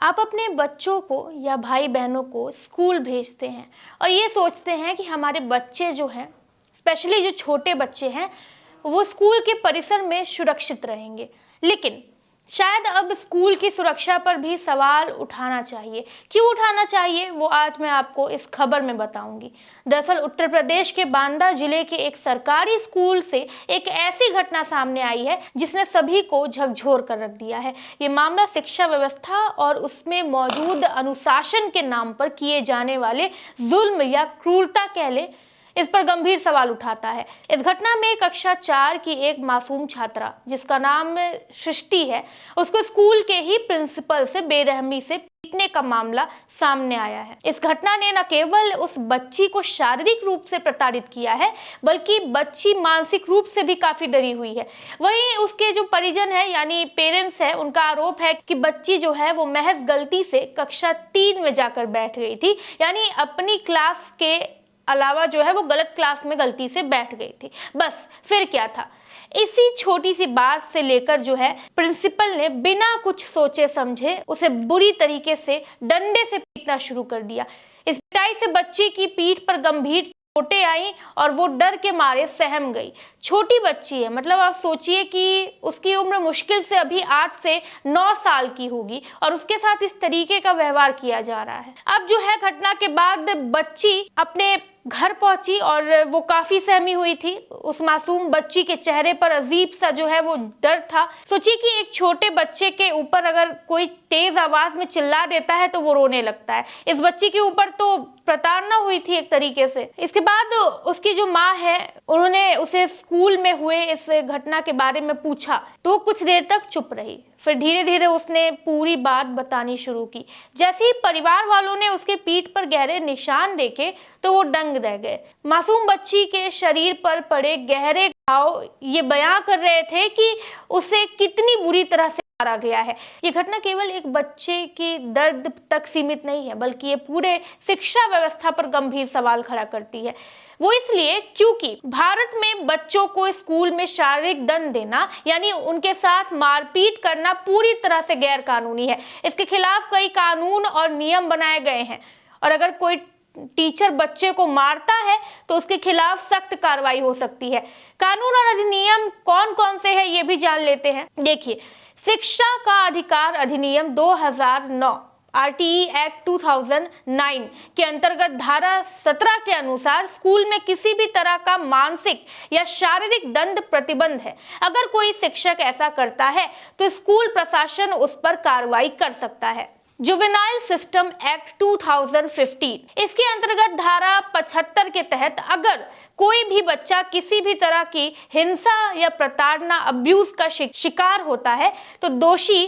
आप अपने बच्चों को या भाई बहनों को स्कूल भेजते हैं और ये सोचते हैं कि हमारे बच्चे जो हैं, स्पेशली जो छोटे बच्चे हैं, वो स्कूल के परिसर में सुरक्षित रहेंगे। लेकिन शायद अब स्कूल की सुरक्षा पर भी सवाल उठाना चाहिए। क्यों उठाना चाहिए, वो आज मैं आपको इस खबर में बताऊंगी। दरअसल उत्तर प्रदेश के बांदा जिले के एक सरकारी स्कूल से एक ऐसी घटना सामने आई है जिसने सभी को झकझोर कर रख दिया है। ये मामला शिक्षा व्यवस्था और उसमें मौजूद अनुशासन के नाम पर किए जाने वाले जुल्म या क्रूरता कह ले, इस पर गंभीर सवाल उठाता है। इस घटना में कक्षा 4 की एक मासूम छात्रा जिसका नाम सृष्टि है, उसको स्कूल के ही प्रिंसिपल से बेरहमी से पीटने का मामला सामने आया है। इस घटना ने न केवल उस बच्ची को शारीरिक रूप से प्रताड़ित किया है, बल्कि बच्ची मानसिक रूप से भी काफी डरी हुई है। वहीं उसके जो परिजन है यानी पेरेंट्स है, उनका आरोप है कि बच्ची जो है वो महज गलती से कक्षा 3 में जाकर बैठ गई थी, यानी अपनी क्लास के अलावा जो है वो गलत क्लास में गलती से बैठ गई थी। बस फिर क्या था, इसी छोटी सी बात से लेकर जो है प्रिंसिपल ने बिना कुछ सोचे समझे उसे बुरी तरीके से डंडे से पीटना शुरू कर दिया। इस पिटाई से बच्ची की पीठ पर गंभीर चोटें आई और वो डर के मारे सहम गई। छोटी बच्ची है, मतलब आप सोचिए कि उसकी उम्र मुश्किल से अभी 8 से 9 साल की होगी और उसके साथ इस तरीके का व्यवहार किया जा रहा है। अब जो है घटना के बाद बच्ची अपने घर पहुंची और वो काफी सहमी हुई थी। उस मासूम बच्ची के चेहरे पर अजीब सा जो है वो डर था। सोचिए कि एक छोटे बच्चे के ऊपर अगर कोई तेज आवाज में चिल्ला देता है तो वो रोने लगता है। इस बच्ची के ऊपर तो प्रताड़ना हुई थी एक तरीके से। इसके बाद उसकी जो माँ है, उन्होंने उसे स्कूल में हुए इस घटना के बारे में पूछा तो कुछ देर तक चुप रही। फिर धीरे धीरे उसने पूरी बात बतानी शुरू की। जैसे ही परिवार वालों ने उसके पीठ पर गहरे निशान देखे तो वो दंग रह गए। मासूम बच्ची के शरीर पर पड़े गहरे घाव ये बयां कर रहे थे कि उसे कितनी बुरी तरह से मारा गया है। ये घटना केवल एक बच्चे की दर्द तक सीमित नहीं है, बल्कि ये पूरे शिक्षा व्यवस्था पर गंभीर सवाल खड़ा करती है। वो इसलिए क्योंकि भारत में बच्चों को स्कूल में शारीरिक दंड देना यानी उनके साथ मारपीट करना पूरी तरह से गैर कानूनी है। इसके खिलाफ कई कानून और नियम बनाए गए हैं और अगर कोई टीचर बच्चे को मारता है तो उसके खिलाफ सख्त कार्रवाई हो सकती है। कानून और अधिनियम कौन कौन से हैं ये भी जान लेते हैं। देखिए, शिक्षा का अधिकार अधिनियम 2009 आरटीई एक्ट 2009 के अंतर्गत धारा 17 के अनुसार स्कूल में किसी भी तरह का मानसिक या शारीरिक दंड प्रतिबंध है। अगर कोई शिक्षक ऐसा करता है तो स्कूल प्रशासन उस पर कार्रवाई कर सकता है। जुवेनाइल सिस्टम एक्ट 2015 इसके अंतर्गत धारा 75 के तहत अगर कोई भी बच्चा किसी भी तरह की हिंसा या प्रताड़ना अब्यूज का शिकार होता है तो दोषी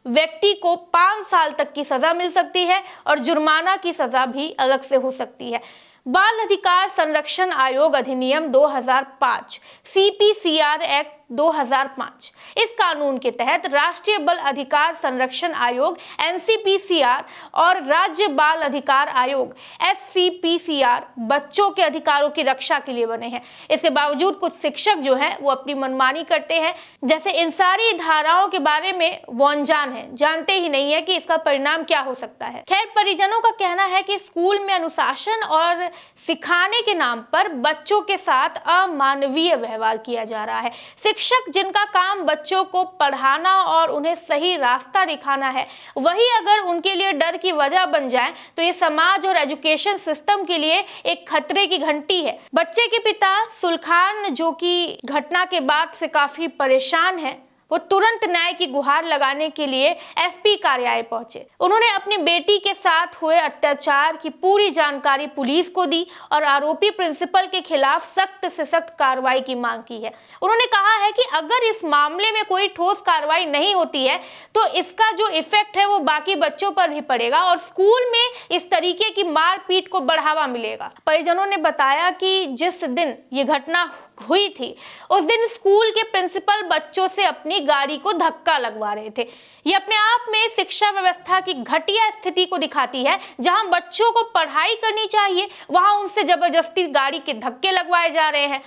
व्यक्ति को 5 साल तक की सजा मिल सकती है और जुर्माना की सजा भी अलग से हो सकती है। बाल अधिकार संरक्षण आयोग अधिनियम 2005 सीपीसीआर एक्ट 2005 इस कानून के तहत राष्ट्रीय बाल अधिकार संरक्षण आयोग एनसीपीसीआर और राज्य बाल अधिकार आयोग एससीपीसीआर बच्चों के अधिकारों की रक्षा के लिए बने हैं। इसके बावजूद कुछ शिक्षक जो हैं वो अपनी मनमानी करते हैं। जैसे इन सारी धाराओं के बारे में वो अनजान है, जानते ही नहीं है कि इसका परिणाम क्या हो सकता है। खैर, परिजनों का कहना है कि स्कूल में अनुशासन और सिखाने के नाम पर बच्चों के साथ अमानवीय व्यवहार किया जा रहा है। शिक्षक जिनका काम बच्चों को पढ़ाना और उन्हें सही रास्ता दिखाना है, वही अगर उनके लिए डर की वजह बन जाए तो ये समाज और एजुकेशन सिस्टम के लिए एक खतरे की घंटी है। बच्चे के पिता सुलखान, जो कि घटना के बाद से काफी परेशान है, वो तुरंत न्याय की गुहार लगाने के लिए एसपी कार्यालय पहुंचे। उन्होंने अपनी बेटी के साथ हुए अत्याचार की पूरी जानकारी पुलिस को दी और आरोपी प्रिंसिपल के खिलाफ सख्त से सख्त कार्रवाई की मांग की है। उन्होंने कहा है कि अगर इस मामले में कोई ठोस कार्रवाई नहीं होती है तो इसका जो इफेक्ट है वो बाकी बच्चों पर भी पड़ेगा और स्कूल में इस तरीके की मारपीट को बढ़ावा मिलेगा। परिजनों ने बताया कि जिस दिन ये घटना हुई थी उस दिन स्कूल के प्रिंसिपल बच्चों से अपनी गाड़ी को धक्का लगवा रहे थे। ये अपने आप में शिक्षा व्यवस्था की घटिया स्थिति को दिखाती है। जहां बच्चों को पढ़ाई करनी चाहिए वहां उनसे जबरदस्ती गाड़ी के धक्के लगवाए जा रहे हैं।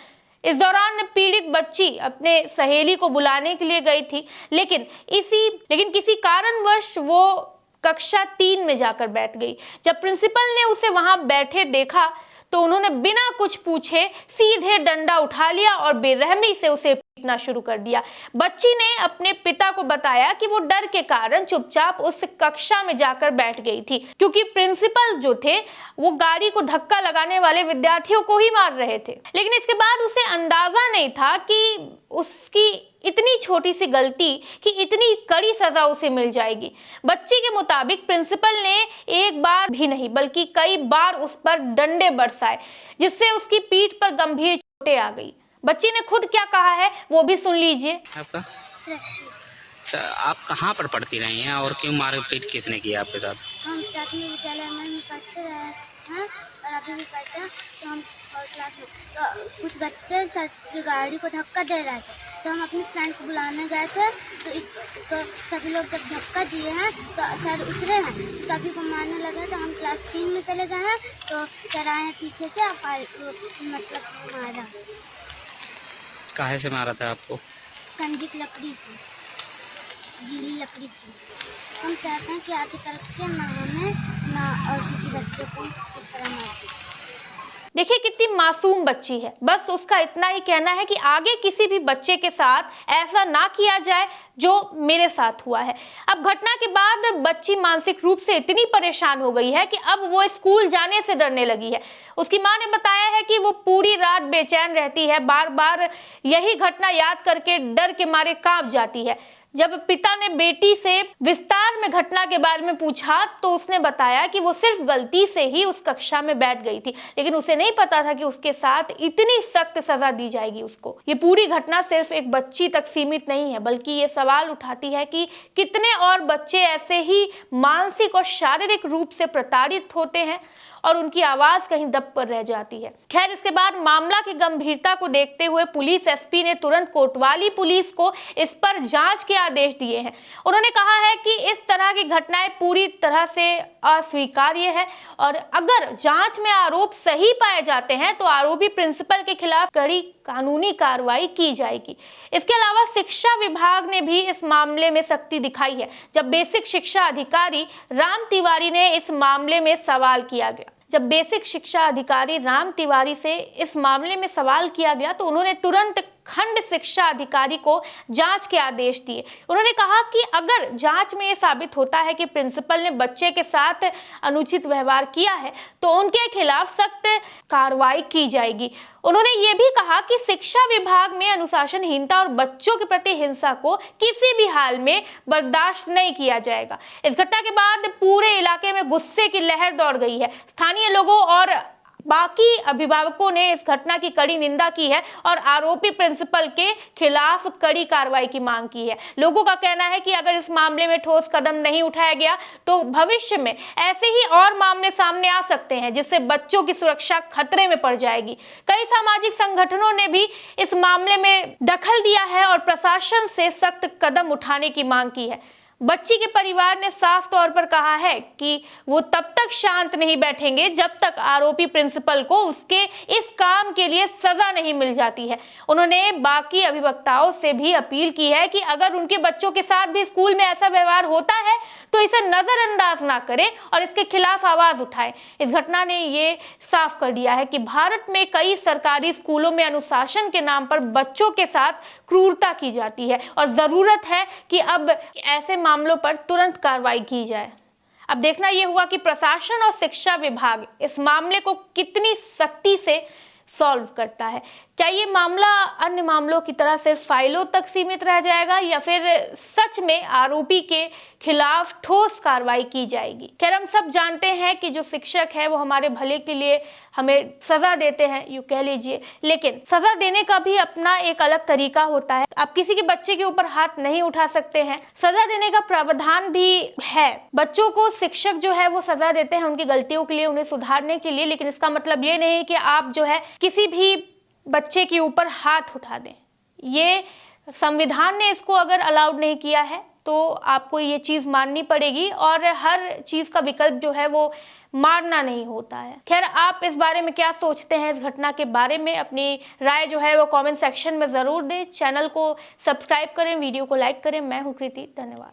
इस दौरान पीड़ित बच्ची अपने सहेली को बुलाने के लिए गई थी, लेकिन किसी कारणवश वो कक्षा 3 में जाकर बैठ गई। जब प्रिंसिपल ने उसे वहां बैठे देखा तो उन्होंने बिना कुछ पूछे सीधे डंडा उठा लिया और बेरहमी से उसे पीटना शुरू कर दिया। बच्ची ने अपने पिता को बताया कि वो डर के कारण चुपचाप उस कक्षा में जाकर बैठ गई थी, क्योंकि प्रिंसिपल जो थे वो गाड़ी को धक्का लगाने वाले विद्यार्थियों को ही मार रहे थे। लेकिन इसके बाद उसे अंदाजा नहीं था कि उसकी इतनी छोटी सी गलती की इतनी कड़ी सजा उसे मिल जाएगी। बच्ची के मुताबिक प्रिंसिपल ने एक बार भी नहीं बल्कि कई बार उस पर डंडे बरसाए, जिससे उसकी पीठ पर गंभीर चोटें आ गई। बच्ची ने खुद क्या कहा है वो भी सुन लीजिए। आपका आप कहाँ पर पढ़ती रही हैं और क्यों मारपीट किसने किया आपके साथ? हम प्राथमिक विद्यालय में पढ़ते रहे हैं और अभी भी पढ़ते हैं। तो हम क्लास में तो कुछ बच्चे सर की गाड़ी को धक्का दे रहे थे, तो हम अपने फ्रेंड को बुलाने गए थे। तो सभी लोग जब धक्का दिए हैं तो सर उतरे हैं, सभी को मारने लगे। तो हम क्लास 3 में चले गए हैं तो सर आए पीछे से मतलब मारा। काहे से मारा था आपको? कंजी की लकड़ी से, गीली लकड़ी थी। हम चाहते हैं कि आगे चल के ना हमें ना और किसी बच्चे को इस तरह मारे। देखिए कितनी मासूम बच्ची है, बस उसका इतना ही कहना है कि आगे किसी भी बच्चे के साथ ऐसा ना किया जाए जो मेरे साथ हुआ है। अब घटना के बाद बच्ची मानसिक रूप से इतनी परेशान हो गई है कि अब वो स्कूल जाने से डरने लगी है। उसकी मां ने बताया है कि वो पूरी रात बेचैन रहती है, बार बार यही घटना याद करके डर के मारे कांप जाती है। जब पिता ने बेटी से विस्तार में घटना के बारे में पूछा तो उसने बताया कि वो सिर्फ गलती से ही उस कक्षा में बैठ गई थी, लेकिन उसे नहीं पता था कि उसके साथ इतनी सख्त सजा दी जाएगी उसको। ये पूरी घटना सिर्फ एक बच्ची तक सीमित नहीं है, बल्कि ये सवाल उठाती है कि कितने और बच्चे ऐसे ही मानसिक और शारीरिक रूप से प्रताड़ित होते हैं और उनकी आवाज कहीं दब पर रह जाती है। खैर, इसके बाद मामला की गंभीरता को देखते हुए पुलिस एसपी ने तुरंत कोतवाली पुलिस को इस पर जांच के आदेश दिए हैं। उन्होंने कहा है कि इस तरह की घटनाएं पूरी तरह से अस्वीकार्य है और अगर जांच में आरोप सही पाए जाते हैं तो आरोपी प्रिंसिपल के खिलाफ कड़ी कानूनी कार्रवाई की जाएगी। इसके अलावा शिक्षा विभाग ने भी इस मामले में सख्ती दिखाई है। जब बेसिक शिक्षा अधिकारी राम तिवारी ने इस मामले में सवाल किया गया जब बेसिक शिक्षा अधिकारी राम तिवारी से इस मामले में सवाल किया गया तो उन्होंने तुरंत खंड शिक्षा अधिकारी को जांच के आदेश दिए। उन्होंने कहा कि अगर जांच में यह साबित होता है कि प्रिंसिपल ने बच्चे के साथ अनुचित व्यवहार किया है तो उनके खिलाफ सख्त कार्रवाई की जाएगी। उन्होंने ये भी कहा कि शिक्षा विभाग में अनुशासनहीनता और बच्चों के प्रति हिंसा को किसी भी हाल में बर्दाश्त नहीं किया जाएगा। इस घटना के बाद पूरे इलाके में गुस्से की लहर दौड़ गई है। स्थानीय लोगों और बाकी अभिभावकों ने इस घटना की कड़ी निंदा की है और आरोपी प्रिंसिपल के खिलाफ कड़ी कार्रवाई की मांग की है। लोगों का कहना है कि अगर इस मामले में ठोस कदम नहीं उठाया गया तो भविष्य में ऐसे ही और मामले सामने आ सकते हैं जिससे बच्चों की सुरक्षा खतरे में पड़ जाएगी। कई सामाजिक संगठनों ने भी इस मामले में दखल दिया है और प्रशासन से सख्त कदम उठाने की मांग की है। बच्ची के परिवार ने साफ तौर पर कहा है कि वो तब तक शांत नहीं बैठेंगे जब तक आरोपी प्रिंसिपल को उसके इस काम के लिए सजा नहीं मिल जाती है। उन्होंने बाकी अभिवक्ताओं से भी अपील की है कि अगर उनके बच्चों के साथ भी स्कूल में ऐसा व्यवहार होता है तो इसे नजरअंदाज ना करें और इसके खिलाफ आवाज उठाएं। इस घटना ने ये साफ कर दिया है कि भारत में कई सरकारी स्कूलों में अनुशासन के नाम पर बच्चों के साथ क्रूरता की जाती है और जरूरत है कि अब ऐसे मामलों पर तुरंत कार्रवाई की जाए। अब देखना यह होगा कि प्रशासन और शिक्षा विभाग इस मामले को कितनी सख्ती से सॉल्व करता है। क्या ये मामला अन्य मामलों की तरह सिर्फ फाइलों तक सीमित रह जाएगा या फिर सच में आरोपी के खिलाफ ठोस कार्रवाई की जाएगी? खैर, हम सब जानते हैं कि जो शिक्षक है वो हमारे भले के लिए हमें सजा देते हैं, यूं कह लीजिए, लेकिन सजा देने का भी अपना एक अलग तरीका होता है। आप किसी के बच्चे के ऊपर हाथ नहीं उठा सकते हैं। सजा देने का प्रावधान भी है। बच्चों को शिक्षक जो है वो सजा देते हैं उनकी गलतियों के लिए, उन्हें सुधारने के लिए, लेकिन इसका मतलब ये नहीं कि आप जो है किसी भी बच्चे के ऊपर हाथ उठा दें। ये संविधान ने इसको अगर अलाउड नहीं किया है तो आपको ये चीज़ माननी पड़ेगी और हर चीज़ का विकल्प जो है वो मारना नहीं होता है। खैर, आप इस बारे में क्या सोचते हैं इस घटना के बारे में? अपनी राय जो है वो कमेंट सेक्शन में ज़रूर दें। चैनल को सब्सक्राइब करें, वीडियो को लाइक करें। मैं हूँ कृति, धन्यवाद।